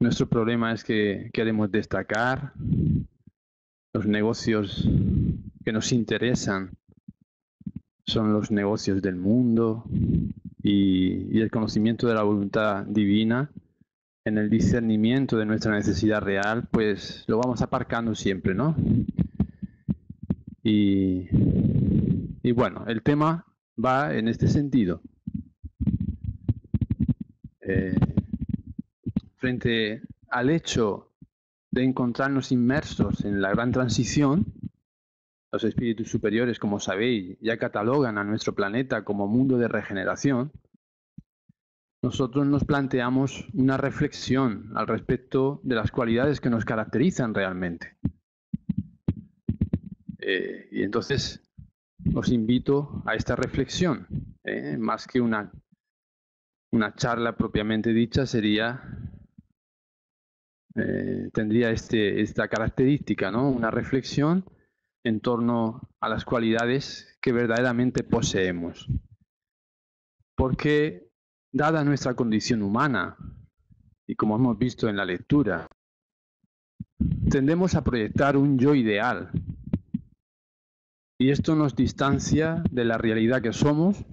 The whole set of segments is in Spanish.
Nuestro problema es que queremos destacar los negocios que nos interesan, son los negocios del mundo y el conocimiento de la voluntad divina en el discernimiento de nuestra necesidad real, pues lo vamos aparcando siempre, ¿no? Y bueno, el tema va en este sentido. Frente al hecho de encontrarnos inmersos en la gran transición, los espíritus superiores, como sabéis, ya catalogan a nuestro planeta como mundo de regeneración. Nosotros nos planteamos una reflexión al respecto de las cualidades que nos caracterizan realmente. Y entonces os invito a esta reflexión, más que una charla propiamente dicha, tendría esta característica, ¿no? Una reflexión en torno a las cualidades que verdaderamente poseemos. Porque, dada nuestra condición humana, y como hemos visto en la lectura, tendemos a proyectar un yo ideal. Y esto nos distancia de la realidad que somos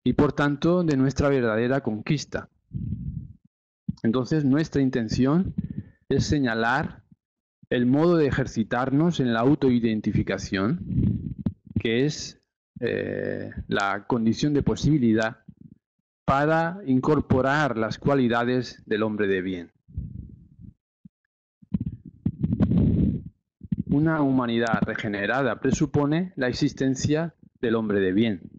y por tanto de nuestra verdadera conquista. Entonces nuestra intención es señalar el modo de ejercitarnos en la autoidentificación, que es la condición de posibilidad para incorporar las cualidades del hombre de bien. Una humanidad regenerada presupone la existencia del hombre de bien,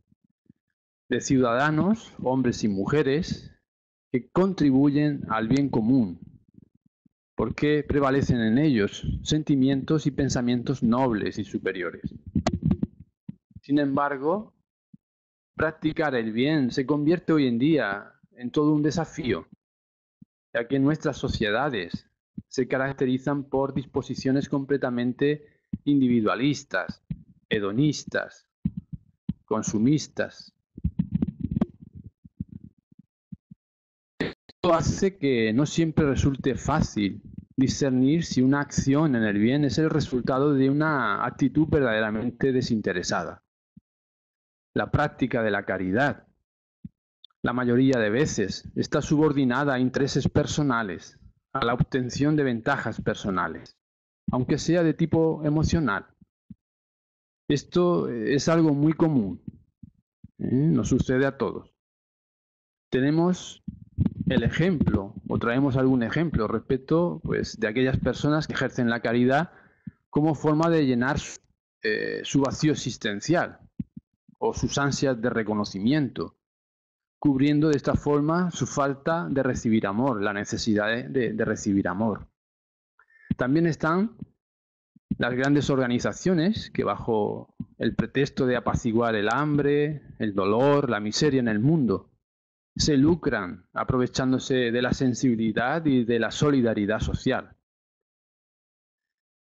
de ciudadanos, hombres y mujeres, que contribuyen al bien común, porque prevalecen en ellos sentimientos y pensamientos nobles y superiores. Sin embargo, practicar el bien se convierte hoy en día en todo un desafío, ya que nuestras sociedades se caracterizan por disposiciones completamente individualistas, hedonistas, consumistas. Esto hace que no siempre resulte fácil discernir si una acción en el bien es el resultado de una actitud verdaderamente desinteresada. La práctica de la caridad, la mayoría de veces, está subordinada a intereses personales, a la obtención de ventajas personales, aunque sea de tipo emocional. Esto es algo muy común, nos sucede a todos. Tenemos el ejemplo, o traemos algún ejemplo respecto pues, de aquellas personas que ejercen la caridad como forma de llenar su vacío existencial o sus ansias de reconocimiento, cubriendo de esta forma su falta de recibir amor, la necesidad de recibir amor. También están las grandes organizaciones que bajo el pretexto de apaciguar el hambre, el dolor, la miseria en el mundo, se lucran aprovechándose de la sensibilidad y de la solidaridad social.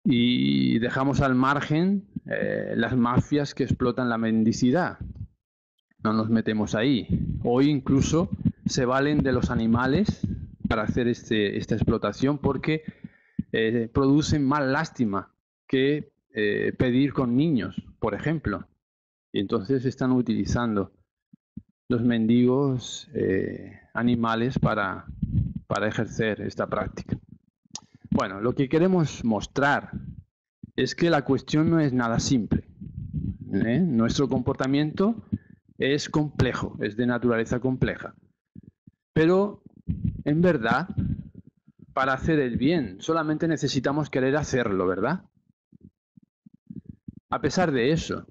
Y dejamos al margen las mafias que explotan la mendicidad. No nos metemos ahí. Hoy incluso se valen de los animales para hacer esta explotación porque producen más lástima que pedir con niños, por ejemplo. Y entonces están utilizando los mendigos animales para ejercer esta práctica. Bueno, lo que queremos mostrar es que la cuestión no es nada simple. Nuestro comportamiento es complejo, es de naturaleza compleja. Pero, en verdad, para hacer el bien solamente necesitamos querer hacerlo, ¿verdad? A pesar de eso,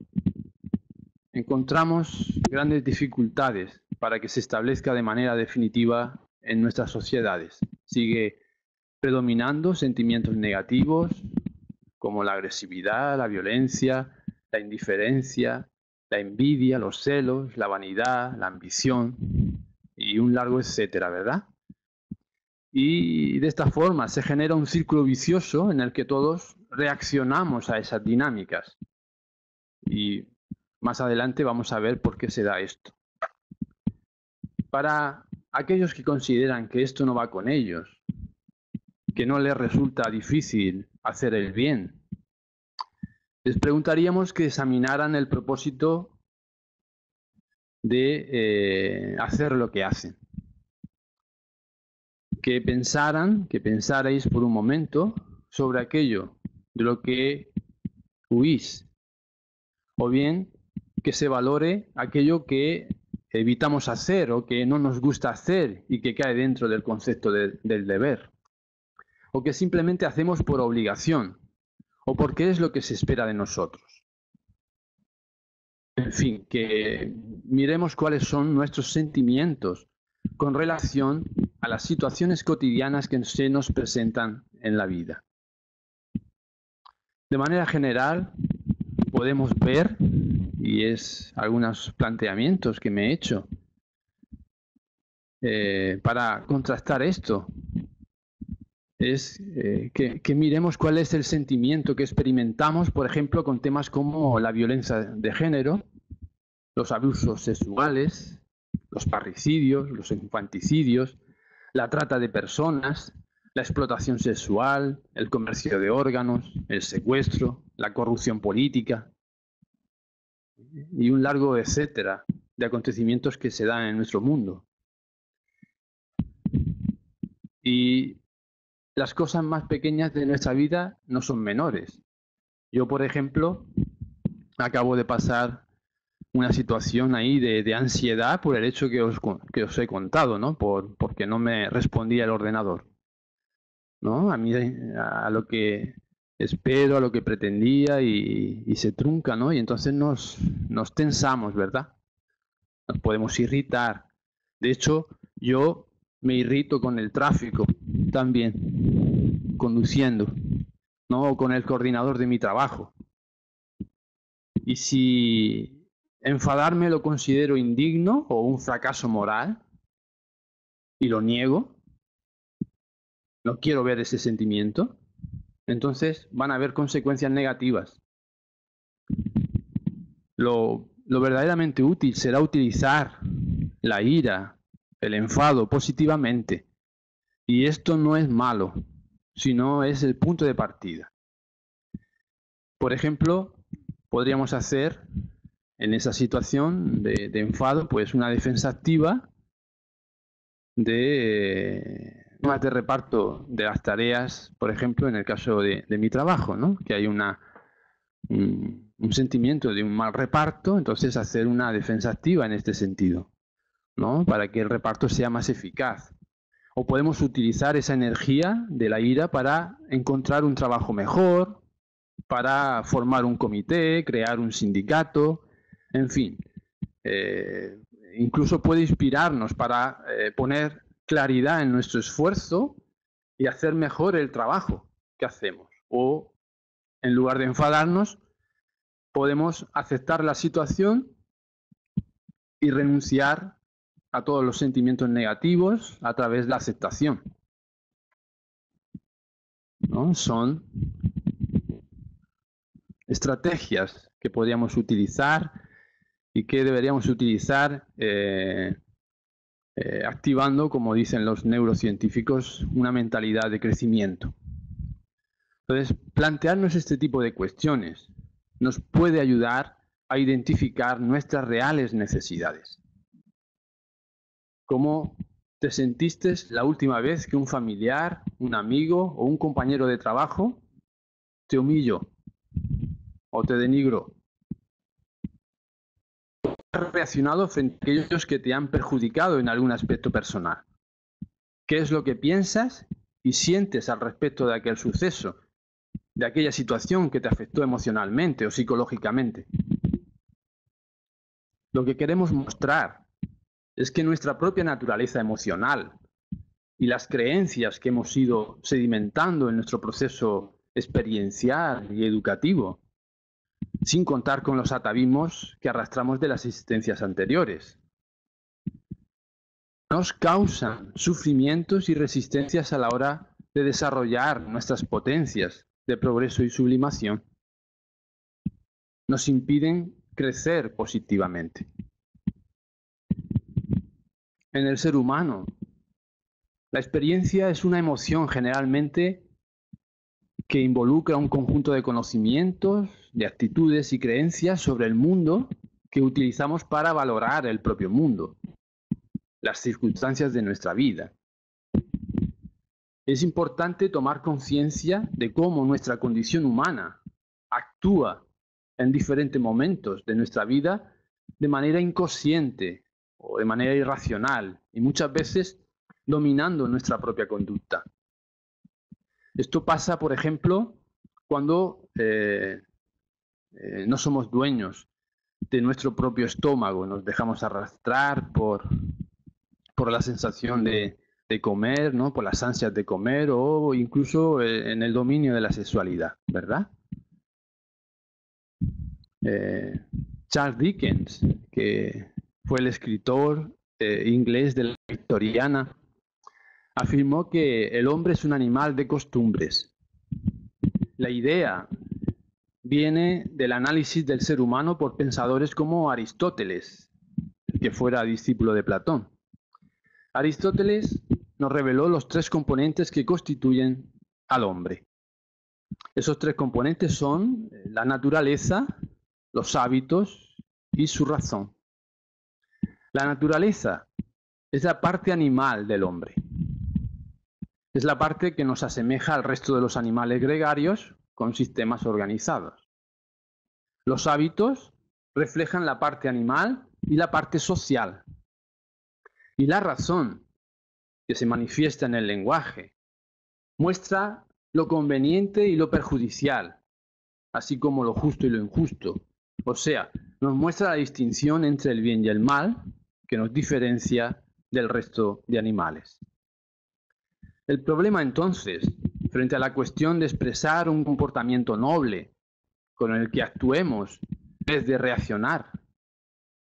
encontramos grandes dificultades para que se establezca de manera definitiva en nuestras sociedades. Sigue predominando sentimientos negativos como la agresividad, la violencia, la indiferencia, la envidia, los celos, la vanidad, la ambición y un largo etcétera, ¿verdad? Y de esta forma se genera un círculo vicioso en el que todos reaccionamos a esas dinámicas. Y más adelante vamos a ver por qué se da esto. Para aquellos que consideran que esto no va con ellos, que no les resulta difícil hacer el bien. Les preguntaríamos que examinaran el propósito de hacer lo que hacen. Que pensarais por un momento sobre aquello de lo que huís, o bien que se valore aquello que evitamos hacer o que no nos gusta hacer y que cae dentro del concepto del deber, o que simplemente hacemos por obligación o porque es lo que se espera de nosotros. En fin, que miremos cuáles son nuestros sentimientos con relación a las situaciones cotidianas que se nos presentan en la vida. De manera general, podemos ver, y es algunos planteamientos que me he hecho para contrastar esto, es que miremos cuál es el sentimiento que experimentamos, por ejemplo, con temas como la violencia de género, los abusos sexuales, los parricidios, los infanticidios, la trata de personas, la explotación sexual, el comercio de órganos, el secuestro, la corrupción política y un largo etcétera de acontecimientos que se dan en nuestro mundo. Y las cosas más pequeñas de nuestra vida no son menores. Yo, por ejemplo, acabo de pasar una situación ahí de ansiedad por el hecho que os he contado, ¿no? Porque no me respondía el ordenador, ¿no? A mí, a lo que espero, a lo que pretendía y se trunca, ¿no? Y entonces nos tensamos, ¿verdad? Nos podemos irritar. De hecho, yo me irrito con el tráfico también, conduciendo, ¿no? O con el coordinador de mi trabajo. Y si enfadarme lo considero indigno o un fracaso moral y lo niego, no quiero ver ese sentimiento, entonces van a haber consecuencias negativas. Lo verdaderamente útil será utilizar la ira, el enfado positivamente. Y esto no es malo, sino es el punto de partida. Por ejemplo, podríamos hacer en esa situación de enfado, pues una defensa activa de reparto de las tareas, por ejemplo, en el caso de mi trabajo, ¿no? Que hay un sentimiento de un mal reparto, entonces hacer una defensa activa en este sentido, ¿no? Para que el reparto sea más eficaz. O podemos utilizar esa energía de la ira para encontrar un trabajo mejor, para formar un comité, crear un sindicato, en fin. Incluso puede inspirarnos para poner claridad en nuestro esfuerzo y hacer mejor el trabajo que hacemos. O, en lugar de enfadarnos, podemos aceptar la situación y renunciar a todos los sentimientos negativos a través de la aceptación, ¿no? Son estrategias que podríamos utilizar y que deberíamos utilizar activando, como dicen los neurocientíficos, una mentalidad de crecimiento. Entonces, plantearnos este tipo de cuestiones nos puede ayudar a identificar nuestras reales necesidades. ¿Cómo te sentiste la última vez que un familiar, un amigo o un compañero de trabajo te humilló o te denigró? ¿Has reaccionado frente a aquellos que te han perjudicado en algún aspecto personal? ¿Qué es lo que piensas y sientes al respecto de aquel suceso, de aquella situación que te afectó emocionalmente o psicológicamente? Lo que queremos mostrar es que nuestra propia naturaleza emocional y las creencias que hemos ido sedimentando en nuestro proceso experiencial y educativo, sin contar con los atavismos que arrastramos de las existencias anteriores, nos causan sufrimientos y resistencias a la hora de desarrollar nuestras potencias de progreso y sublimación. Nos impiden crecer positivamente. En el ser humano La experiencia es una emoción generalmente que involucra un conjunto de conocimientos, de actitudes y creencias sobre el mundo que utilizamos para valorar el propio mundo, las circunstancias de nuestra vida. Es importante tomar conciencia de cómo nuestra condición humana actúa en diferentes momentos de nuestra vida de manera inconsciente o de manera irracional y muchas veces dominando nuestra propia conducta. Esto pasa, por ejemplo, cuando no somos dueños de nuestro propio estómago, nos dejamos arrastrar por la sensación de comer, ¿no? Por las ansias de comer o incluso en el dominio de la sexualidad, ¿verdad? Charles Dickens, que fue el escritor inglés de la victoriana, afirmó que el hombre es un animal de costumbres. La idea viene del análisis del ser humano por pensadores como Aristóteles, que fuera discípulo de Platón. Aristóteles nos reveló los tres componentes que constituyen al hombre. Esos tres componentes son la naturaleza, los hábitos y su razón. La naturaleza es la parte animal del hombre. Es la parte que nos asemeja al resto de los animales gregarios con sistemas organizados. Los hábitos reflejan la parte animal y la parte social. Y la razón, que se manifiesta en el lenguaje, muestra lo conveniente y lo perjudicial, así como lo justo y lo injusto. O sea, nos muestra la distinción entre el bien y el mal, que nos diferencia del resto de animales. El problema entonces, frente a la cuestión de expresar un comportamiento noble con el que actuemos, es de reaccionar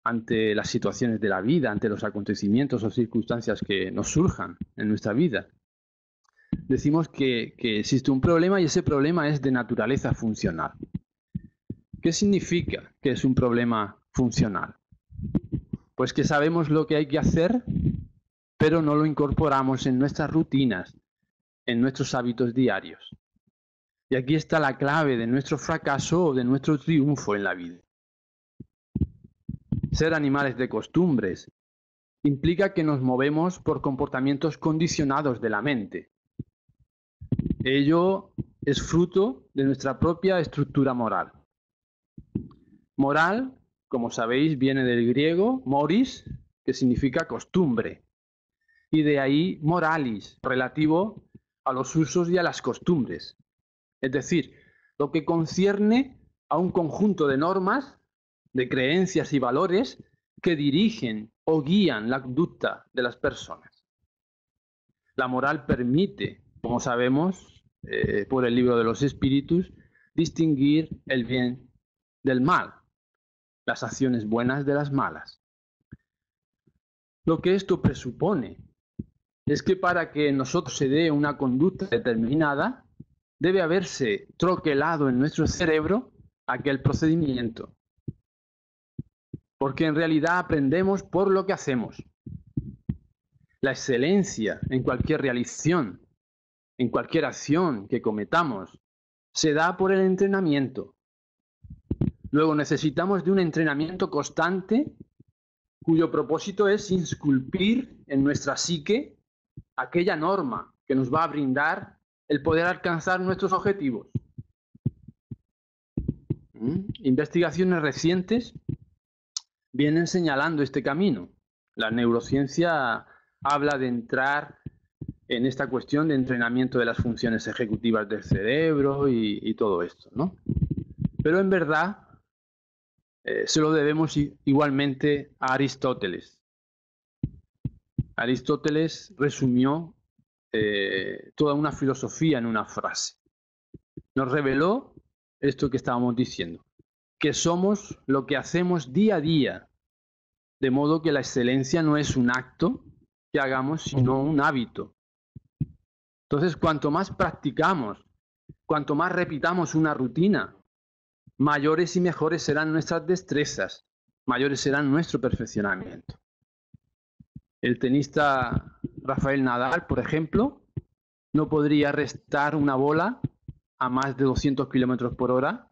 ante las situaciones de la vida, ante los acontecimientos o circunstancias que nos surjan en nuestra vida. Decimos que existe un problema y ese problema es de naturaleza funcional. ¿Qué significa que es un problema funcional? Pues que sabemos lo que hay que hacer, pero no lo incorporamos en nuestras rutinas, en nuestros hábitos diarios. Y aquí está la clave de nuestro fracaso o de nuestro triunfo en la vida. Ser animales de costumbres implica que nos movemos por comportamientos condicionados de la mente. Ello es fruto de nuestra propia estructura moral. Moral, como sabéis, viene del griego moris, que significa costumbre, y de ahí moralis, relativo a los usos y a las costumbres. Es decir, lo que concierne a un conjunto de normas, de creencias y valores que dirigen o guían la conducta de las personas. La moral permite, como sabemos, por el libro de los espíritus, distinguir el bien del mal, las acciones buenas de las malas. Lo que esto presupone es que para que en nosotros se dé una conducta determinada, debe haberse troquelado en nuestro cerebro aquel procedimiento. Porque en realidad aprendemos por lo que hacemos. La excelencia en cualquier realización, en cualquier acción que cometamos, se da por el entrenamiento. Luego necesitamos de un entrenamiento constante cuyo propósito es insculpir en nuestra psique aquella norma que nos va a brindar el poder alcanzar nuestros objetivos. Investigaciones recientes vienen señalando este camino. La neurociencia habla de entrar en esta cuestión de entrenamiento de las funciones ejecutivas del cerebro y todo esto, ¿no? Pero en verdad se lo debemos igualmente a Aristóteles. Aristóteles resumió toda una filosofía en una frase. Nos reveló esto que estábamos diciendo, que somos lo que hacemos día a día, de modo que la excelencia no es un acto que hagamos, sino un hábito. Entonces, cuanto más practicamos, cuanto más repitamos una rutina, mayores y mejores serán nuestras destrezas, mayores serán nuestro perfeccionamiento. El tenista Rafael Nadal, por ejemplo, no podría restar una bola a más de 200 kilómetros por hora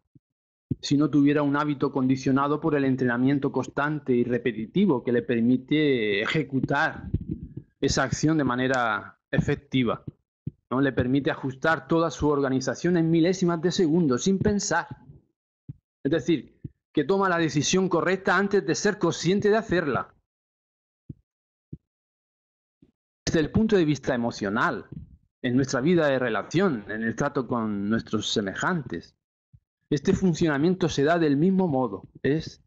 si no tuviera un hábito condicionado por el entrenamiento constante y repetitivo que le permite ejecutar esa acción de manera efectiva, ¿no? Le permite ajustar toda su organización en milésimas de segundo, sin pensar. Es decir, que toma la decisión correcta antes de ser consciente de hacerla. Desde el punto de vista emocional, en nuestra vida de relación, en el trato con nuestros semejantes, este funcionamiento se da del mismo modo, es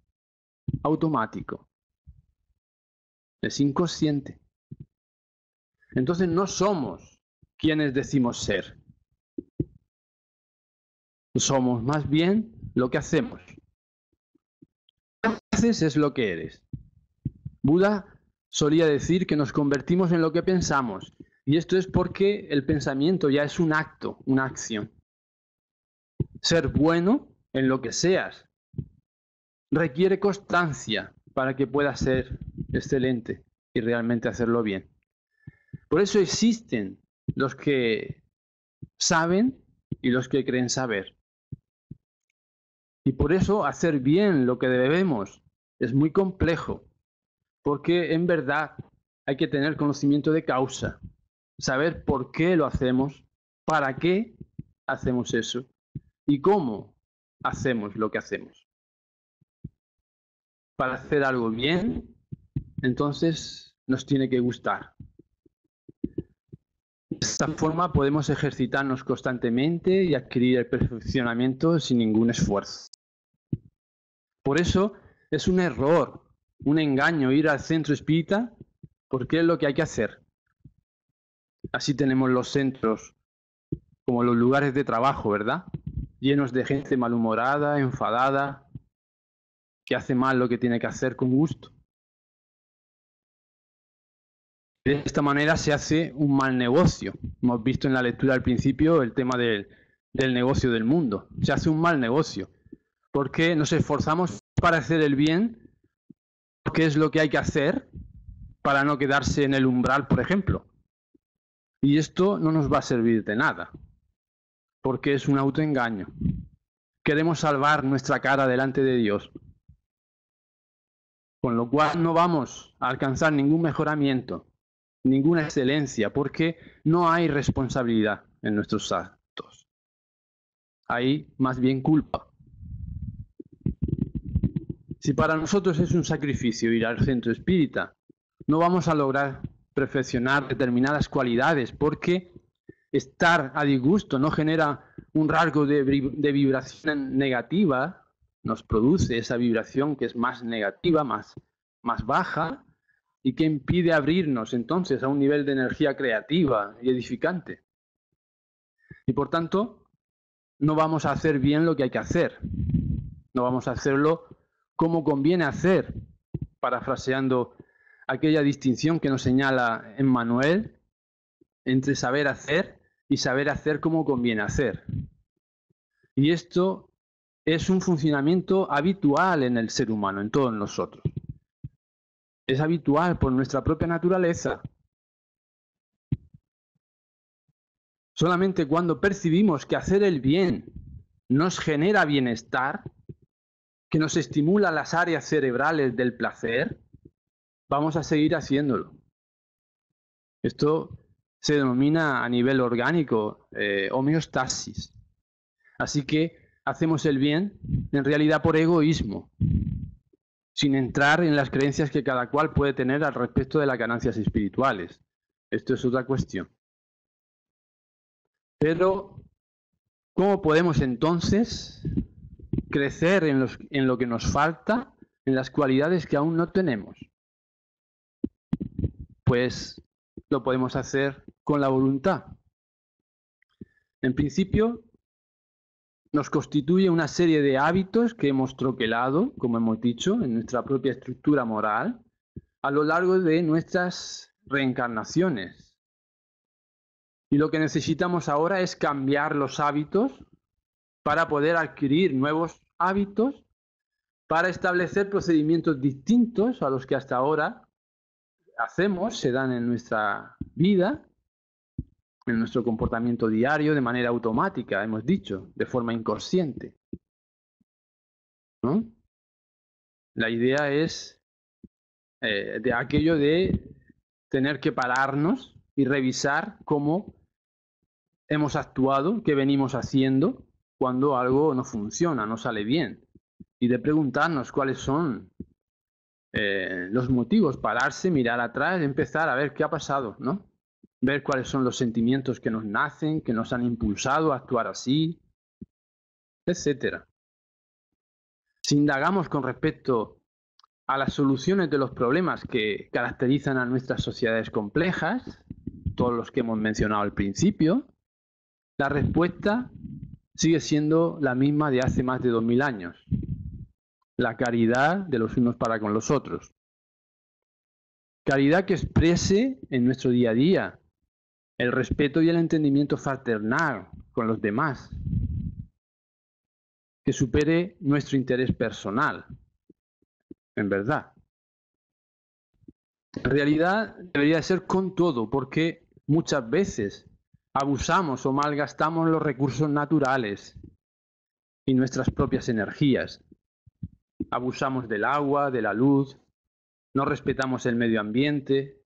automático, es inconsciente. Entonces no somos quienes decimos ser. Somos más bien lo que hacemos. Lo que haces es lo que eres. Buda solía decir que nos convertimos en lo que pensamos, y esto es porque el pensamiento ya es un acto, una acción. Ser bueno en lo que seas requiere constancia para que puedas ser excelente y realmente hacerlo bien. Por eso existen los que saben y los que creen saber. Y por eso hacer bien lo que debemos es muy complejo, porque en verdad hay que tener conocimiento de causa, saber por qué lo hacemos, para qué hacemos eso y cómo hacemos lo que hacemos. Para hacer algo bien, entonces nos tiene que gustar. De esta forma podemos ejercitarnos constantemente y adquirir el perfeccionamiento sin ningún esfuerzo. Por eso es un error, un engaño ir al centro espírita, porque es lo que hay que hacer. Así tenemos los centros como los lugares de trabajo, ¿verdad? Llenos de gente malhumorada, enfadada, que hace mal lo que tiene que hacer con gusto. De esta manera se hace un mal negocio. Hemos visto en la lectura al principio el tema del negocio del mundo. Se hace un mal negocio, porque nos esforzamos para hacer el bien, porque es lo que hay que hacer para no quedarse en el umbral, por ejemplo. Y esto no nos va a servir de nada, porque es un autoengaño. Queremos salvar nuestra cara delante de Dios, con lo cual no vamos a alcanzar ningún mejoramiento, ninguna excelencia, porque no hay responsabilidad en nuestros actos. Hay más bien culpa. Si para nosotros es un sacrificio ir al centro espírita, no vamos a lograr perfeccionar determinadas cualidades, porque estar a disgusto no genera un rasgo de vibración negativa, nos produce esa vibración que es más negativa, más baja, y que impide abrirnos entonces a un nivel de energía creativa y edificante. Y por tanto, no vamos a hacer bien lo que hay que hacer. No vamos a hacerlo como conviene hacer, parafraseando aquella distinción que nos señala Emmanuel entre saber hacer y saber hacer como conviene hacer. Y esto es un funcionamiento habitual en el ser humano, en todos nosotros. Es habitual por nuestra propia naturaleza. Solamente cuando percibimos que hacer el bien nos genera bienestar, que nos estimula las áreas cerebrales del placer, vamos a seguir haciéndolo. Esto se denomina a nivel orgánico homeostasis. Así que hacemos el bien en realidad por egoísmo, sin entrar en las creencias que cada cual puede tener al respecto de las ganancias espirituales. Esto es otra cuestión. Pero, ¿cómo podemos entonces crecer en lo que nos falta, en las cualidades que aún no tenemos? Pues lo podemos hacer con la voluntad. En principio, nos constituye una serie de hábitos que hemos troquelado, como hemos dicho, en nuestra propia estructura moral, a lo largo de nuestras reencarnaciones. Y lo que necesitamos ahora es cambiar los hábitos para poder adquirir nuevos hábitos, para establecer procedimientos distintos a los que hasta ahora hacemos se dan en nuestra vida, en nuestro comportamiento diario, de manera automática, hemos dicho, de forma inconsciente, ¿no? La idea es de aquello de tener que pararnos y revisar cómo hemos actuado, qué venimos haciendo cuando algo no funciona, no sale bien. Y de preguntarnos cuáles son los motivos, pararse, mirar atrás, empezar a ver qué ha pasado, ¿no? Ver cuáles son los sentimientos que nos nacen, que nos han impulsado a actuar así, etcétera. Si indagamos con respecto a las soluciones de los problemas que caracterizan a nuestras sociedades complejas, todos los que hemos mencionado al principio, la respuesta sigue siendo la misma de hace más de 2000 años. La caridad de los unos para con los otros. Caridad que exprese en nuestro día a día el respeto y el entendimiento fraternal con los demás, que supere nuestro interés personal, en verdad. En realidad debería ser con todo, porque muchas veces abusamos o malgastamos los recursos naturales y nuestras propias energías. Abusamos del agua, de la luz, no respetamos el medio ambiente,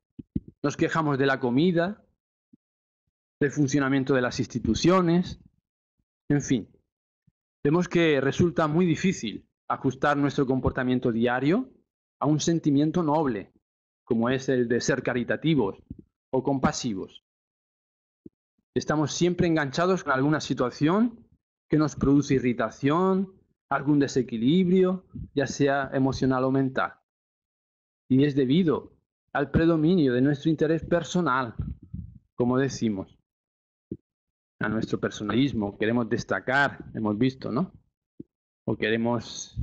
nos quejamos de la comida, del funcionamiento de las instituciones, en fin. Vemos que resulta muy difícil ajustar nuestro comportamiento diario a un sentimiento noble, como es el de ser caritativos o compasivos. Estamos siempre enganchados con alguna situación que nos produce irritación, algún desequilibrio, ya sea emocional o mental. Y es debido al predominio de nuestro interés personal, como decimos, a nuestro personalismo. Queremos destacar, hemos visto, ¿no? O queremos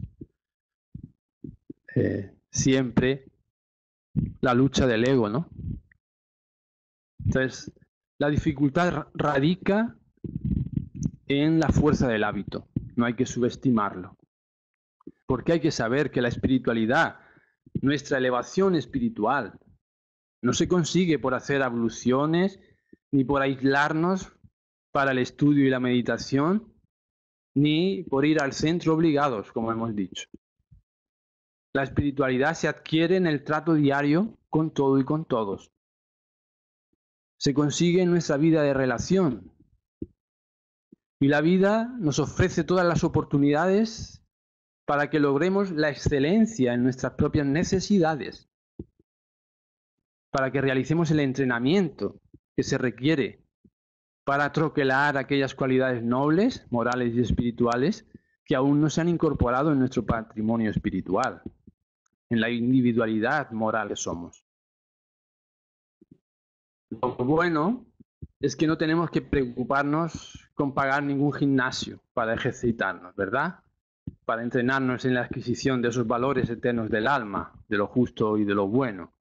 siempre la lucha del ego, ¿no? Entonces, la dificultad radica en la fuerza del hábito. No hay que subestimarlo. Porque hay que saber que la espiritualidad, nuestra elevación espiritual, no se consigue por hacer abluciones, ni por aislarnos para el estudio y la meditación, ni por ir al centro obligados, como hemos dicho. La espiritualidad se adquiere en el trato diario con todo y con todos. Se consigue en nuestra vida de relación. Y la vida nos ofrece todas las oportunidades para que logremos la excelencia en nuestras propias necesidades, para que realicemos el entrenamiento que se requiere para troquelar aquellas cualidades nobles, morales y espirituales que aún no se han incorporado en nuestro patrimonio espiritual, en la individualidad moral que somos. Lo bueno es que no tenemos que preocuparnos con pagar ningún gimnasio para ejercitarnos, ¿verdad? Para entrenarnos en la adquisición de esos valores eternos del alma, de lo justo y de lo bueno.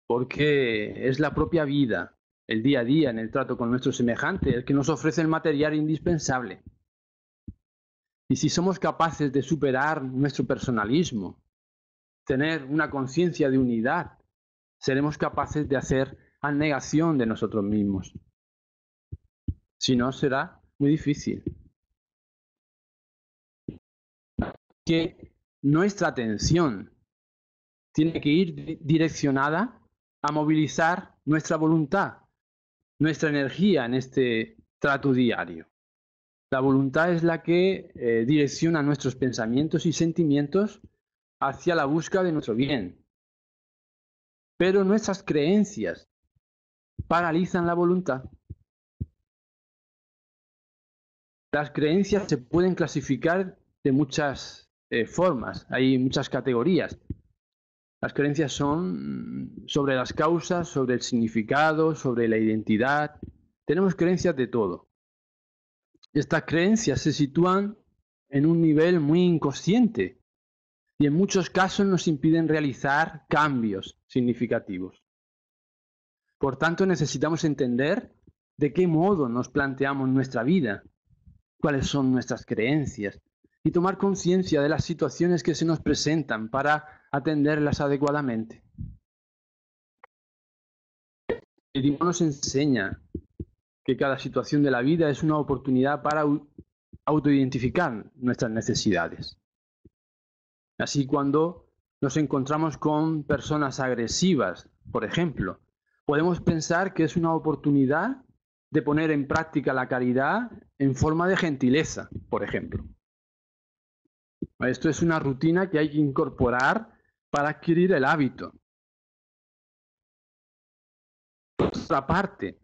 Porque es la propia vida, el día a día en el trato con nuestro semejante, el que nos ofrece el material indispensable. Y si somos capaces de superar nuestro personalismo, tener una conciencia de unidad, seremos capaces de hacer abnegación de nosotros mismos. Si no, será muy difícil. Que nuestra atención tiene que ir direccionada a movilizar nuestra voluntad, nuestra energía en este trato diario. La voluntad es la que direcciona nuestros pensamientos y sentimientos hacia la búsqueda de nuestro bien. Pero nuestras creencias paralizan la voluntad. Las creencias se pueden clasificar de muchas formas, hay muchas categorías. Las creencias son sobre las causas, sobre el significado, sobre la identidad. Tenemos creencias de todo. Estas creencias se sitúan en un nivel muy inconsciente y en muchos casos nos impiden realizar cambios significativos. Por tanto, necesitamos entender de qué modo nos planteamos nuestra vida, cuáles son nuestras creencias y tomar conciencia de las situaciones que se nos presentan para atenderlas adecuadamente. espiritismo nos enseña que cada situación de la vida es una oportunidad para autoidentificar nuestras necesidades. Así, cuando nos encontramos con personas agresivas, por ejemplo, podemos pensar que es una oportunidad de poner en práctica la caridad en forma de gentileza, por ejemplo. Esto es una rutina que hay que incorporar para adquirir el hábito. Por otra parte,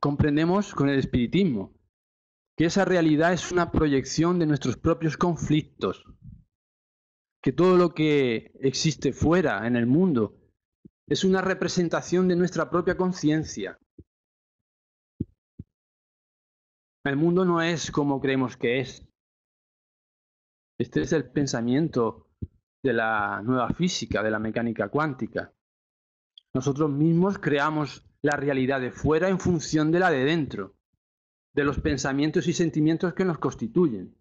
comprendemos con el espiritismo que esa realidad es una proyección de nuestros propios conflictos, que todo lo que existe fuera en el mundo es una representación de nuestra propia conciencia. El mundo no es como creemos que es. Este es el pensamiento de la nueva física, de la mecánica cuántica. Nosotros mismos creamos la realidad de fuera en función de la de dentro, de los pensamientos y sentimientos que nos constituyen.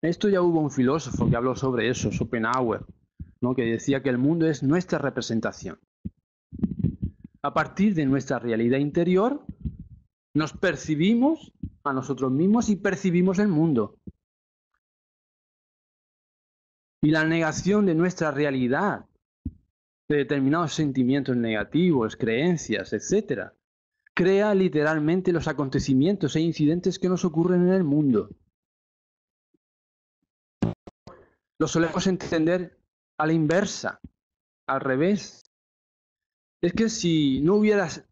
Esto ya hubo un filósofo que habló sobre eso, Schopenhauer, ¿no? Que decía que el mundo es nuestra representación. A partir de nuestra realidad interior, nos percibimos a nosotros mismos y percibimos el mundo. Y la negación de nuestra realidad, de determinados sentimientos negativos, creencias, etc., crea literalmente los acontecimientos e incidentes que nos ocurren en el mundo. Lo solemos entender a la inversa, al revés. Es que si no hubieras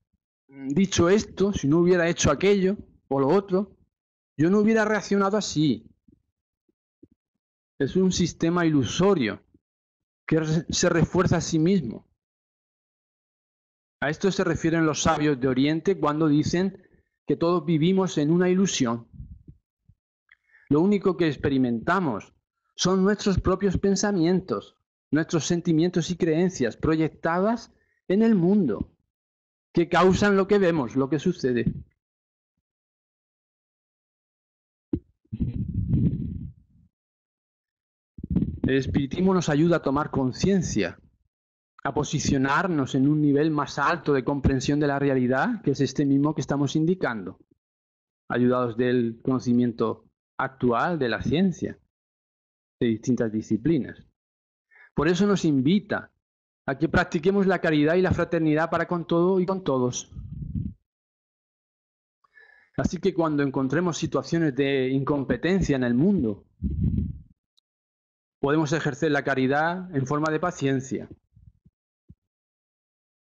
dicho esto, si no hubiera hecho aquello o lo otro, yo no hubiera reaccionado así. Es un sistema ilusorio que se refuerza a sí mismo. A esto se refieren los sabios de Oriente cuando dicen que todos vivimos en una ilusión. Lo único que experimentamos son nuestros propios pensamientos, nuestros sentimientos y creencias proyectadas en el mundo, que causan lo que vemos, lo que sucede. El espiritismo nos ayuda a tomar conciencia, a posicionarnos en un nivel más alto de comprensión de la realidad, que es este mismo que estamos indicando, ayudados del conocimiento actual de la ciencia, de distintas disciplinas. Por eso nos invita a que practiquemos la caridad y la fraternidad para con todo y con todos. Así que cuando encontremos situaciones de incompetencia en el mundo, podemos ejercer la caridad en forma de paciencia.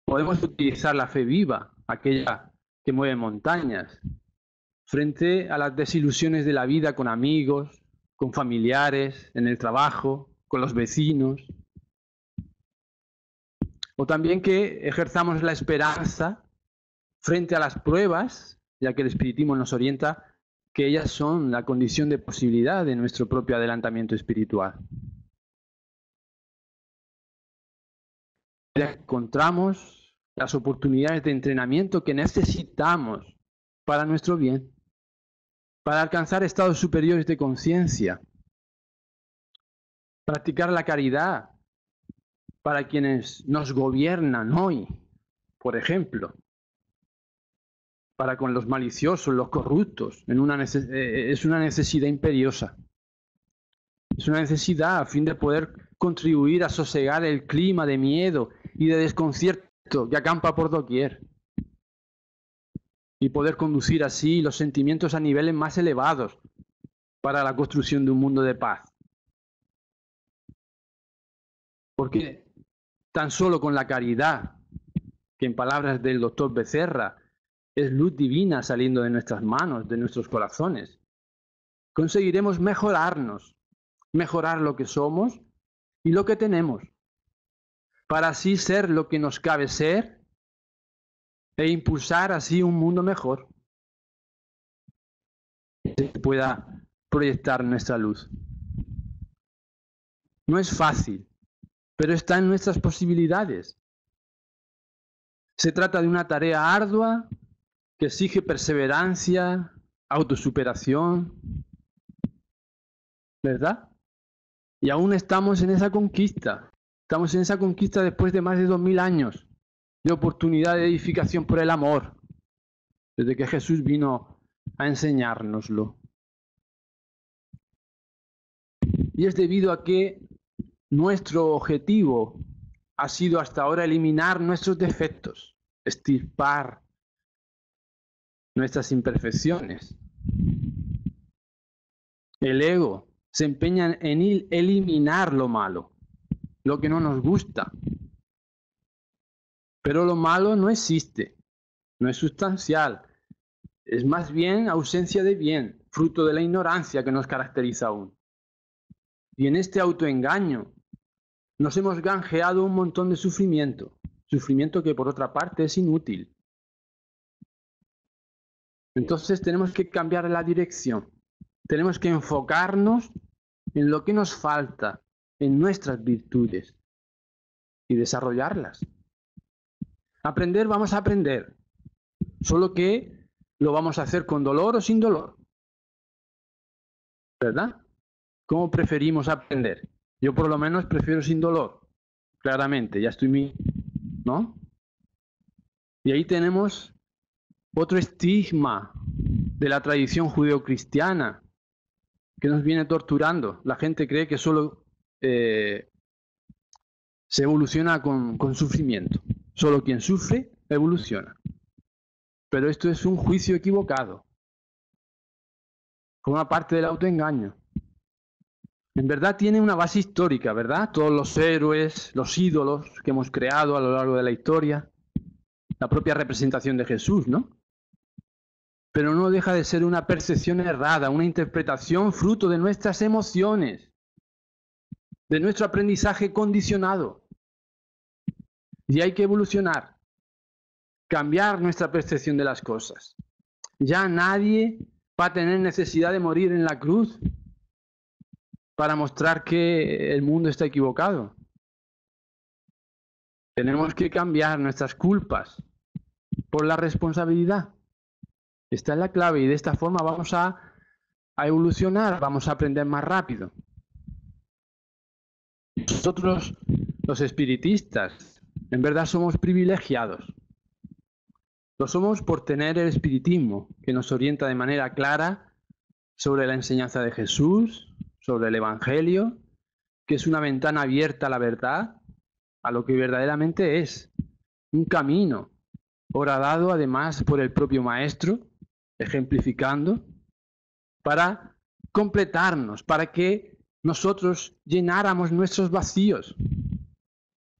Podemos utilizar la fe viva, aquella que mueve montañas, frente a las desilusiones de la vida con amigos, con familiares, en el trabajo, con los vecinos. O también que ejerzamos la esperanza frente a las pruebas, ya que el espiritismo nos orienta que ellas son la condición de posibilidad de nuestro propio adelantamiento espiritual. Encontramos las oportunidades de entrenamiento que necesitamos para nuestro bien, para alcanzar estados superiores de conciencia, practicar la caridad para quienes nos gobiernan hoy, por ejemplo, para con los maliciosos, los corruptos, es una necesidad imperiosa. Es una necesidad a fin de poder contribuir a sosegar el clima de miedo y de desconcierto que acampa por doquier, y poder conducir así los sentimientos a niveles más elevados para la construcción de un mundo de paz. Porque tan solo con la caridad, que en palabras del doctor Becerra es luz divina saliendo de nuestras manos, de nuestros corazones, conseguiremos mejorarnos, mejorar lo que somos y lo que tenemos, para así ser lo que nos cabe ser e impulsar así un mundo mejor, que pueda proyectar nuestra luz. No es fácil, pero está en nuestras posibilidades. Se trata de una tarea ardua que exige perseverancia, autosuperación, ¿verdad? Y aún estamos en esa conquista. Estamos en esa conquista después de más de 2000 años de oportunidad de edificación por el amor, desde que Jesús vino a enseñárnoslo. Y es debido a que nuestro objetivo ha sido hasta ahora eliminar nuestros defectos, extirpar nuestras imperfecciones. El ego se empeña en eliminar lo malo, lo que no nos gusta. Pero lo malo no existe, no es sustancial, es más bien ausencia de bien, fruto de la ignorancia que nos caracteriza aún. Y en este autoengaño nos hemos granjeado un montón de sufrimiento, sufrimiento que por otra parte es inútil. Entonces tenemos que cambiar la dirección, tenemos que enfocarnos en lo que nos falta, en nuestras virtudes y desarrollarlas. Aprender, vamos a aprender, solo que lo vamos a hacer con dolor o sin dolor, ¿verdad? ¿Cómo preferimos aprender? Yo por lo menos prefiero sin dolor, claramente, ya estoy, ¿no? Y ahí tenemos otro estigma de la tradición judeocristiana que nos viene torturando. La gente cree que solo se evoluciona con sufrimiento. Solo quien sufre evoluciona. Pero esto es un juicio equivocado. Forma parte del autoengaño. En verdad tiene una base histórica, ¿verdad? Todos los héroes, los ídolos que hemos creado a lo largo de la historia, la propia representación de Jesús, ¿no? Pero no deja de ser una percepción errada, una interpretación fruto de nuestras emociones, de nuestro aprendizaje condicionado. Y hay que evolucionar, cambiar nuestra percepción de las cosas. Ya nadie va a tener necesidad de morir en la cruz para mostrar que el mundo está equivocado. Tenemos que cambiar nuestras culpas por la responsabilidad. Esta es la clave y de esta forma vamos a evolucionar, vamos a aprender más rápido. Nosotros, los espiritistas, en verdad somos privilegiados. Lo somos por tener el espiritismo, que nos orienta de manera clara sobre la enseñanza de Jesús, sobre el Evangelio, que es una ventana abierta a la verdad, a lo que verdaderamente es, un camino, horadado además por el propio Maestro, ejemplificando, para completarnos, para que nosotros llenáramos nuestros vacíos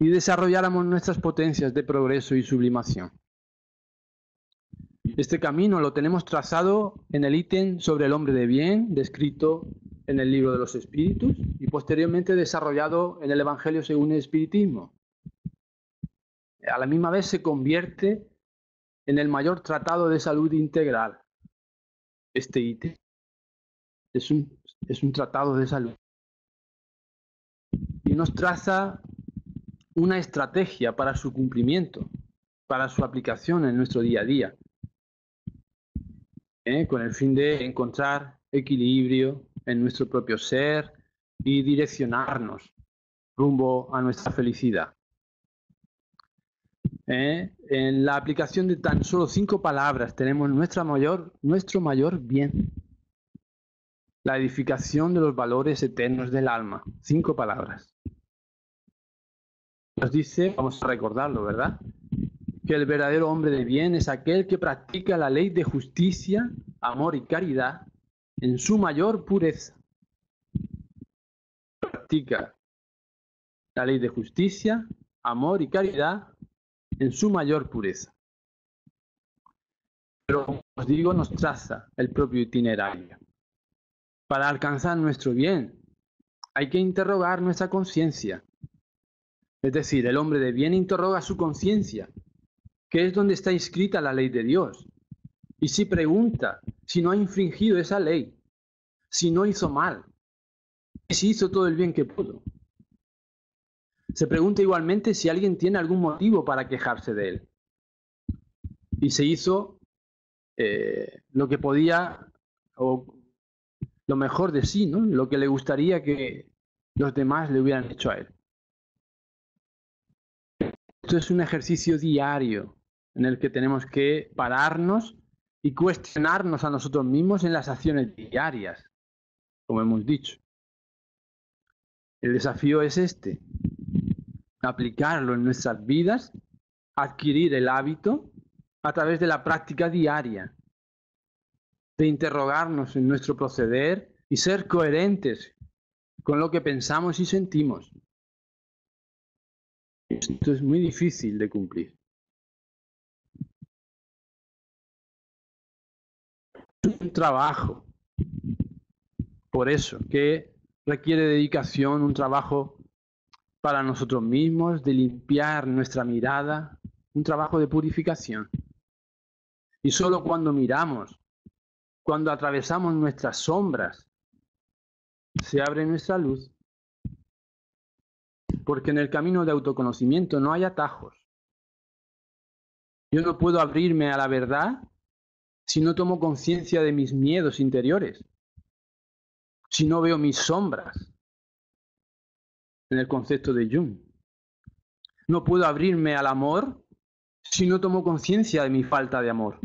y desarrolláramos nuestras potencias de progreso y sublimación. Este camino lo tenemos trazado en el ítem sobre el hombre de bien, descrito en el libro de los Espíritus y posteriormente desarrollado en el Evangelio según el Espiritismo. A la misma vez se convierte en el mayor tratado de salud integral. Este ítem es un tratado de salud. Y nos traza una estrategia para su cumplimiento, para su aplicación en nuestro día a día, con el fin de encontrar equilibrio en nuestro propio ser y direccionarnos rumbo a nuestra felicidad. En la aplicación de tan solo 5 palabras tenemos nuestro mayor bien. La edificación de los valores eternos del alma. 5 palabras. Nos dice, vamos a recordarlo, ¿verdad? Que el verdadero hombre de bien es aquel que practica la ley de justicia, amor y caridad en su mayor pureza. Practica la ley de justicia, amor y caridad en su mayor pureza. Pero, como os digo, nos traza el propio itinerario. Para alcanzar nuestro bien, hay que interrogar nuestra conciencia. Es decir, el hombre de bien interroga su conciencia, que es donde está inscrita la ley de Dios. Y si pregunta si no ha infringido esa ley, si no hizo mal, y si hizo todo el bien que pudo. Se pregunta igualmente si alguien tiene algún motivo para quejarse de él. Y se hizo lo que podía, o lo mejor de sí, ¿no? Lo que le gustaría que los demás le hubieran hecho a él. Esto es un ejercicio diario en el que tenemos que pararnos y cuestionarnos a nosotros mismos en las acciones diarias, como hemos dicho. El desafío es este: aplicarlo en nuestras vidas, adquirir el hábito a través de la práctica diaria, de interrogarnos en nuestro proceder y ser coherentes con lo que pensamos y sentimos. Esto es muy difícil de cumplir. Es un trabajo, por eso, que requiere dedicación, un trabajo para nosotros mismos, de limpiar nuestra mirada, un trabajo de purificación. Y solo cuando miramos, cuando atravesamos nuestras sombras, se abre nuestra luz. Porque en el camino de autoconocimiento no hay atajos. Yo no puedo abrirme a la verdad si no tomo conciencia de mis miedos interiores, si no veo mis sombras, en el concepto de Jung. No puedo abrirme al amor si no tomo conciencia de mi falta de amor.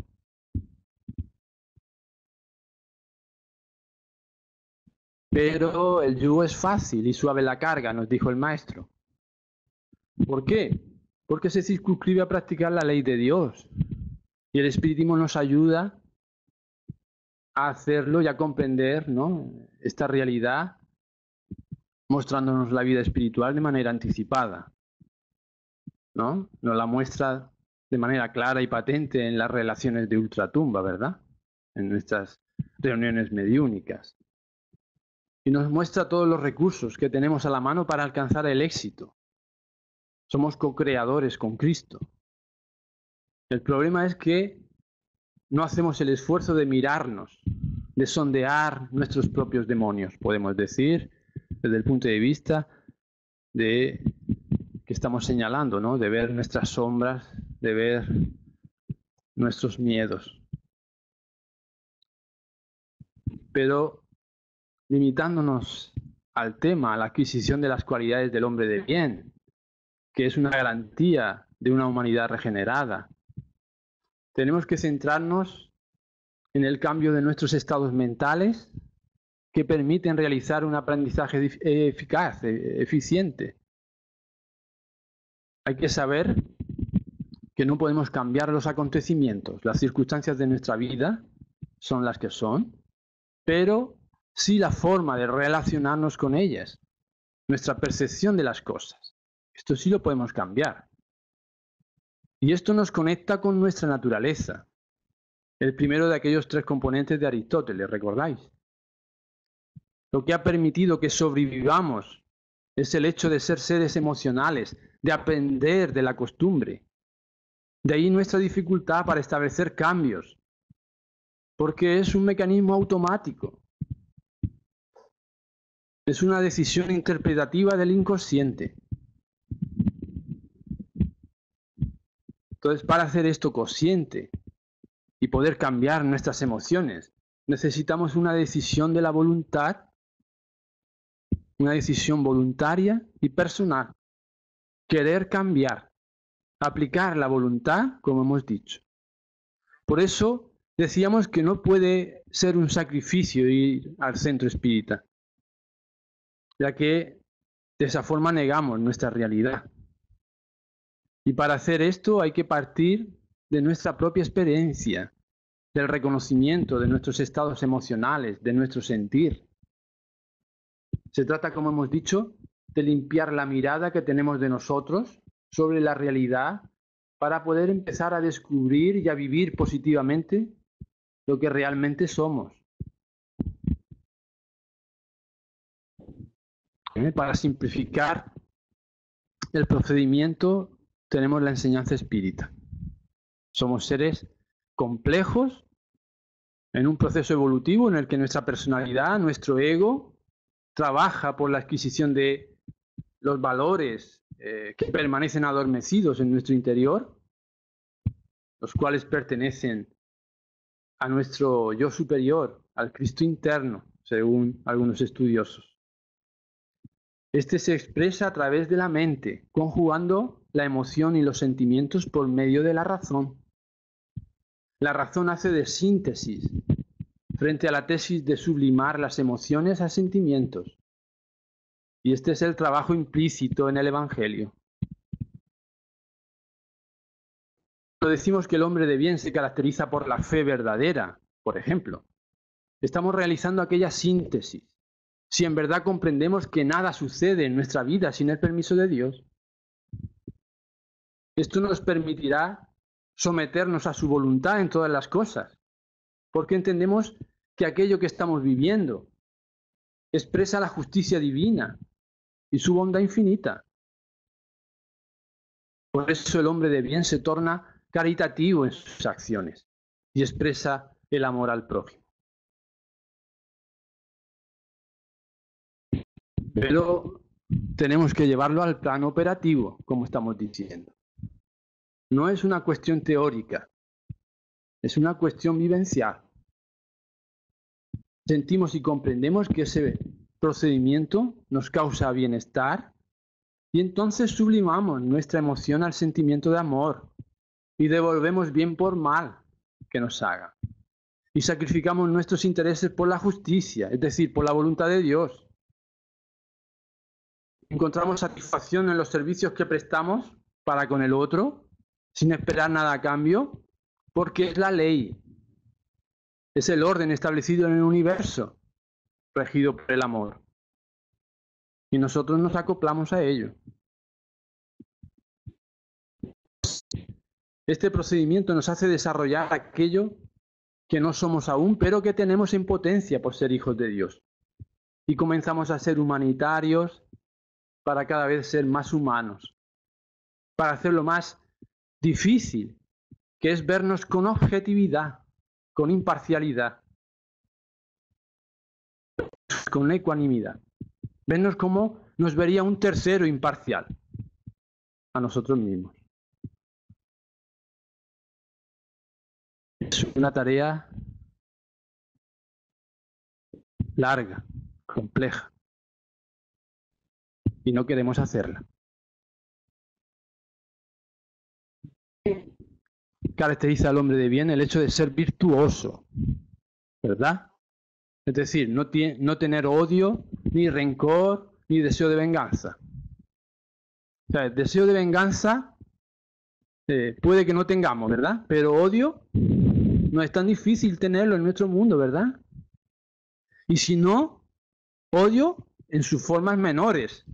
Pero el yugo es fácil y suave la carga, nos dijo el maestro. ¿Por qué? Porque se circunscribe a practicar la ley de Dios. Y el espiritismo nos ayuda a hacerlo y a comprender, ¿no?, esta realidad, mostrándonos la vida espiritual de manera anticipada, ¿no? Nos la muestra de manera clara y patente en las relaciones de ultratumba, ¿verdad? En nuestras reuniones mediúnicas. Y nos muestra todos los recursos que tenemos a la mano para alcanzar el éxito. Somos co-creadores con Cristo. El problema es que no hacemos el esfuerzo de mirarnos, de sondear nuestros propios demonios, podemos decir, desde el punto de vista de que estamos señalando, ¿no?, de ver nuestras sombras, de ver nuestros miedos. Pero limitándonos al tema, a la adquisición de las cualidades del hombre de bien, que es una garantía de una humanidad regenerada, tenemos que centrarnos en el cambio de nuestros estados mentales que permiten realizar un aprendizaje eficaz, eficiente. Hay que saber que no podemos cambiar los acontecimientos, las circunstancias de nuestra vida son las que son, pero sí la forma de relacionarnos con ellas, nuestra percepción de las cosas. Esto sí lo podemos cambiar. Y esto nos conecta con nuestra naturaleza, el primero de aquellos tres componentes de Aristóteles, ¿recordáis? Lo que ha permitido que sobrevivamos es el hecho de ser seres emocionales, de aprender de la costumbre. De ahí nuestra dificultad para establecer cambios, porque es un mecanismo automático. Es una decisión interpretativa del inconsciente. Entonces, para hacer esto consciente y poder cambiar nuestras emociones, necesitamos una decisión de la voluntad, una decisión voluntaria y personal. Querer cambiar, aplicar la voluntad, como hemos dicho. Por eso decíamos que no puede ser un sacrificio ir al centro espírita, ya que de esa forma negamos nuestra realidad. Y para hacer esto hay que partir de nuestra propia experiencia, del reconocimiento de nuestros estados emocionales, de nuestro sentir. Se trata, como hemos dicho, de limpiar la mirada que tenemos de nosotros sobre la realidad para poder empezar a descubrir y a vivir positivamente lo que realmente somos. Para simplificar el procedimiento tenemos la enseñanza espírita. Somos seres complejos en un proceso evolutivo en el que nuestra personalidad, nuestro ego, trabaja por la adquisición de los valores que permanecen adormecidos en nuestro interior, los cuales pertenecen a nuestro yo superior, al Cristo interno, según algunos estudiosos. Este se expresa a través de la mente, conjugando la emoción y los sentimientos por medio de la razón. La razón hace de síntesis frente a la tesis de sublimar las emociones a sentimientos. Y este es el trabajo implícito en el Evangelio. Cuando decimos que el hombre de bien se caracteriza por la fe verdadera, por ejemplo, estamos realizando aquella síntesis. Si en verdad comprendemos que nada sucede en nuestra vida sin el permiso de Dios, esto nos permitirá someternos a su voluntad en todas las cosas, porque entendemos que aquello que estamos viviendo expresa la justicia divina y su bondad infinita. Por eso el hombre de bien se torna caritativo en sus acciones y expresa el amor al prójimo. Pero tenemos que llevarlo al plano operativo, como estamos diciendo. No es una cuestión teórica, es una cuestión vivencial. Sentimos y comprendemos que ese procedimiento nos causa bienestar y entonces sublimamos nuestra emoción al sentimiento de amor y devolvemos bien por mal que nos haga. Y sacrificamos nuestros intereses por la justicia, es decir, por la voluntad de Dios. Encontramos satisfacción en los servicios que prestamos para con el otro, sin esperar nada a cambio, porque es la ley. Es el orden establecido en el universo, regido por el amor. Y nosotros nos acoplamos a ello. Este procedimiento nos hace desarrollar aquello que no somos aún, pero que tenemos en potencia por ser hijos de Dios. Y comenzamos a ser humanitarios para cada vez ser más humanos, para hacerlo más difícil, que es vernos con objetividad, con imparcialidad, con ecuanimidad. Vernos como nos vería un tercero imparcial a nosotros mismos. Es una tarea larga, compleja, y no queremos hacerla. Caracteriza al hombre de bien el hecho de ser virtuoso, ¿verdad? Es decir, no tener odio, ni rencor, ni deseo de venganza. O sea, el deseo de venganza puede que no tengamos, ¿verdad? Pero odio no es tan difícil tenerlo en nuestro mundo, ¿verdad? Y si no, odio en sus formas menores.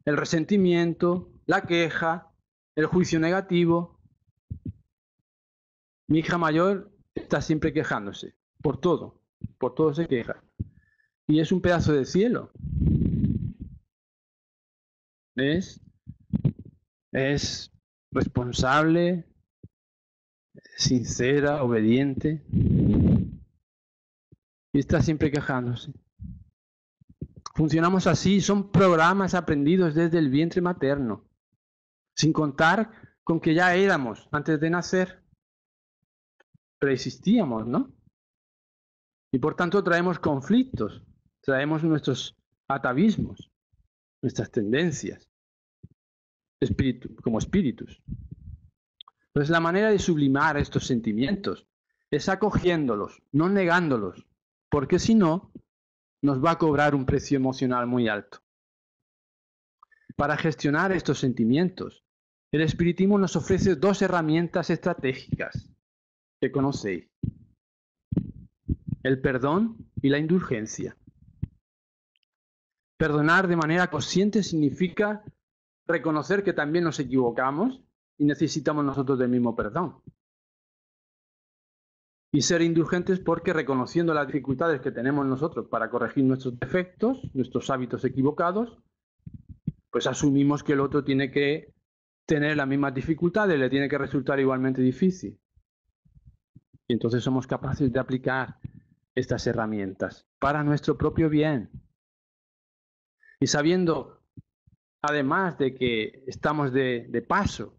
El resentimiento, la queja, el juicio negativo. Mi hija mayor está siempre quejándose, por todo se queja. Y es un pedazo de cielo. Es responsable, sincera, obediente. Y está siempre quejándose. Funcionamos así, son programas aprendidos desde el vientre materno. Sin contar con que ya éramos antes de nacer. Preexistíamos, ¿no? Y por tanto traemos conflictos, traemos nuestros atavismos, nuestras tendencias, como espíritus. Entonces la manera de sublimar estos sentimientos es acogiéndolos, no negándolos, porque si no, nos va a cobrar un precio emocional muy alto. Para gestionar estos sentimientos, el espiritismo nos ofrece dos herramientas estratégicas que conocéis: el perdón y la indulgencia. Perdonar de manera consciente significa reconocer que también nos equivocamos y necesitamos nosotros del mismo perdón. Y ser indulgentes porque reconociendo las dificultades que tenemos nosotros para corregir nuestros defectos, nuestros hábitos equivocados, pues asumimos que el otro tiene que tener las mismas dificultades, le tiene que resultar igualmente difícil. Y entonces somos capaces de aplicar estas herramientas para nuestro propio bien. Y sabiendo, además de que estamos de paso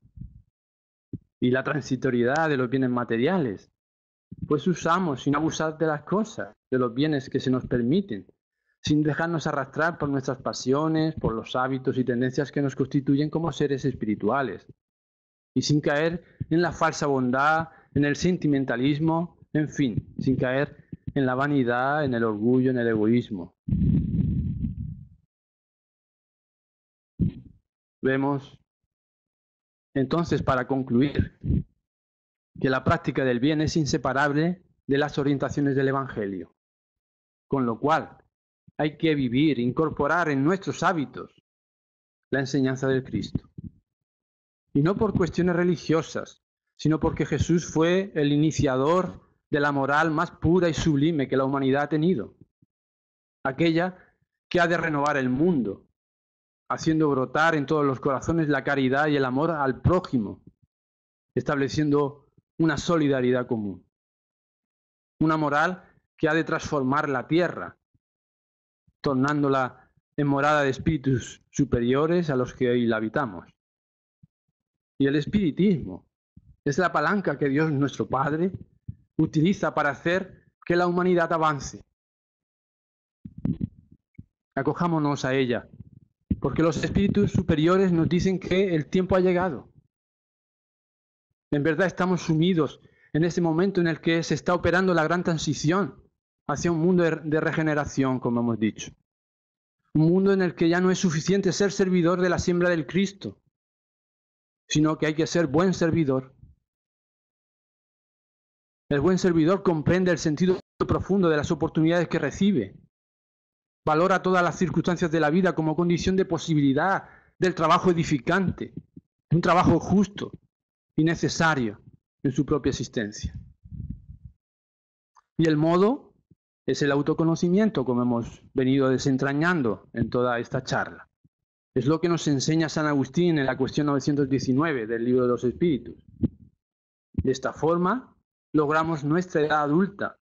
y la transitoriedad de los bienes materiales, pues usamos sin abusar de las cosas, de los bienes que se nos permiten, sin dejarnos arrastrar por nuestras pasiones, por los hábitos y tendencias que nos constituyen como seres espirituales, y sin caer en la falsa bondad, en el sentimentalismo, en fin, sin caer en la vanidad, en el orgullo, en el egoísmo. Vemos, entonces, para concluir, que la práctica del bien es inseparable de las orientaciones del Evangelio, con lo cual hay que vivir, incorporar en nuestros hábitos la enseñanza del Cristo. Y no por cuestiones religiosas, sino porque Jesús fue el iniciador de la moral más pura y sublime que la humanidad ha tenido, aquella que ha de renovar el mundo, haciendo brotar en todos los corazones la caridad y el amor al prójimo, estableciendo una solidaridad común. Una moral que ha de transformar la tierra, tornándola en morada de espíritus superiores a los que hoy la habitamos. Y el espiritismo es la palanca que Dios, nuestro Padre, utiliza para hacer que la humanidad avance. Acojámonos a ella, porque los espíritus superiores nos dicen que el tiempo ha llegado. En verdad estamos sumidos en ese momento en el que se está operando la gran transición hacia un mundo de regeneración, como hemos dicho. Un mundo en el que ya no es suficiente ser servidor de la siembra del Cristo, sino que hay que ser buen servidor. El buen servidor comprende el sentido profundo de las oportunidades que recibe. Valora todas las circunstancias de la vida como condición de posibilidad del trabajo edificante, un trabajo justo y necesario en su propia existencia. Y el modo es el autoconocimiento, como hemos venido desentrañando en toda esta charla. Es lo que nos enseña San Agustín en la cuestión 919 del Libro de los Espíritus. De esta forma, logramos nuestra edad adulta,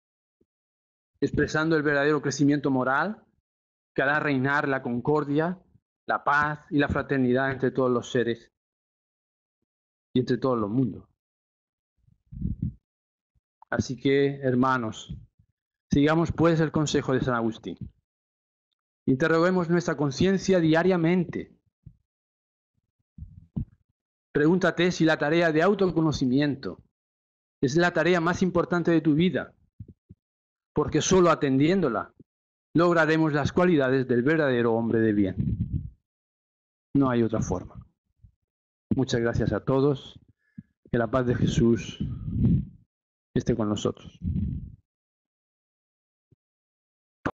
expresando el verdadero crecimiento moral que hará reinar la concordia, la paz y la fraternidad entre todos los seres y entre todos los mundos. Así que, hermanos, sigamos pues el consejo de San Agustín. Interroguemos nuestra conciencia diariamente. Pregúntate si la tarea de autoconocimiento es la tarea más importante de tu vida, porque solo atendiéndola lograremos las cualidades del verdadero hombre de bien. No hay otra forma. Muchas gracias a todos. Que la paz de Jesús esté con nosotros.